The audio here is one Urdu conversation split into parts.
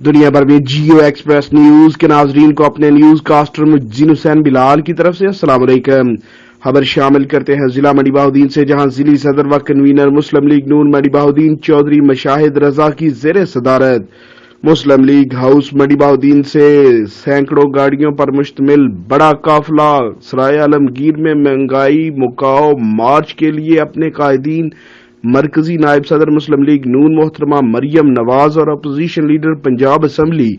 دنیا بھر میں جیو ایکسپریس نیوز کے ناظرین کو اپنے نیوز کاسٹر مجزین حسین بلال کی طرف سے السلام علیکم۔ خبر شامل کرتے ہیں ضلع منڈی بہاؤدین سے، جہاں ضلعی صدر و کنوینر مسلم لیگ نون منڈی بہاؤدین چودھری مشاہد رضا کی زیر صدارت مسلم لیگ ہاؤس منڈی بہاؤدین سے سینکڑوں گاڑیوں پر مشتمل بڑا قافلہ سرائے عالمگیر میں مہنگائی مکاؤ مارچ کے لیے اپنے قائدین مرکزی نائب صدر مسلم لیگ نون محترمہ مریم نواز اور اپوزیشن لیڈر پنجاب اسمبلی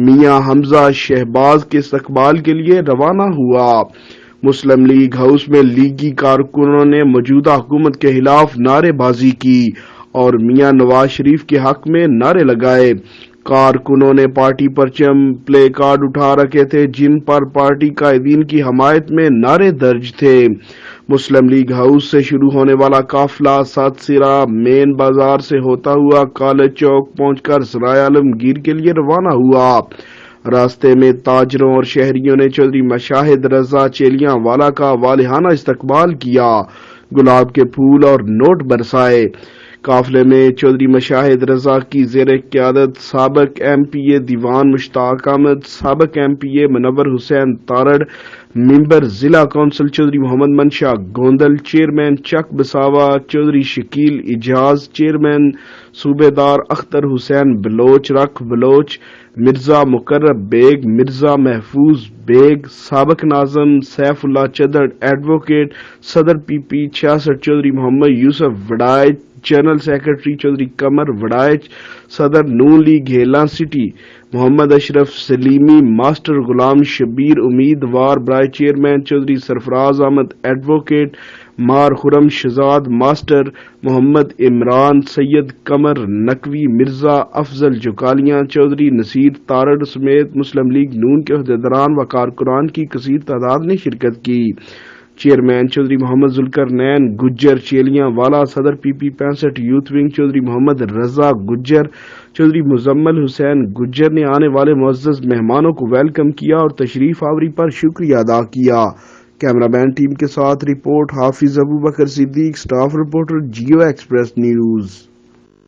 میاں حمزہ شہباز کے استقبال کے لیے روانہ ہوا۔ مسلم لیگ ہاؤس میں لیگی کارکنوں نے موجودہ حکومت کے خلاف نعرے بازی کی اور میاں نواز شریف کے حق میں نعرے لگائے۔ کارکنوں نے پارٹی پرچم پلے کارڈ اٹھا رکھے تھے جن پر پارٹی قائدین کی حمایت میں نعرے درج تھے۔ مسلم لیگ ہاؤس سے شروع ہونے والا قافلہ سات سیرا مین بازار سے ہوتا ہوا کالج چوک پہنچ کر سرائے عالمگیر کے لیے روانہ ہوا۔ راستے میں تاجروں اور شہریوں نے چودھری مشاہد رضا چیلیاں والا کا والہانہ استقبال کیا، گلاب کے پھول اور نوٹ برسائے۔ قافلے میں چودھری مشاہد رضا کی زیر قیادت سابق ایم پی اے دیوان مشتاق احمد، سابق ایم پی اے منور حسین تارڑ، ممبر ضلع کونسل چودھری محمد منشا گوندل، چیئرمین چک بساوا چودھری شکیل اجاز، چیئرمین صوبے دار اختر حسین بلوچ رکھ بلوچ، مرزا مقرب بیگ، مرزا محفوظ بیگ، سابق ناظم سیف اللہ چدر، ایڈوکیٹ صدر پی پی 66 چودھری محمد یوسف وڈائچ، جنرل سیکرٹری چودھری قمر وڈائچ، صدر نون لیگ ہیلاں سٹی محمد اشرف سلیمی، ماسٹر غلام شبیر امیدوار برائے چیئرمین چودھری سرفراز احمد، ایڈوکیٹ مار خرم شہزاد، ماسٹر محمد عمران، سید قمر نقوی، مرزا افضل جکالیاں، چودھری نصیر تارڑ سمیت مسلم لیگ نون کے عہدیداران و کارکنان کی کثیر تعداد نے شرکت کی۔ چیئرمین چودھری محمد ذوالقرنین گجر چیلیاں والا، صدر پی پی 65 یوتھ ونگ چودھری محمد رضا گجر، چودھری مزمل حسین گجر نے آنے والے معزز مہمانوں کو ویلکم کیا اور تشریف آوری پر شکریہ ادا کیا۔ کیمرہ مین ٹیم کے ساتھ report Hafiz Abubakar Siddique, staff reporter Geo Express news.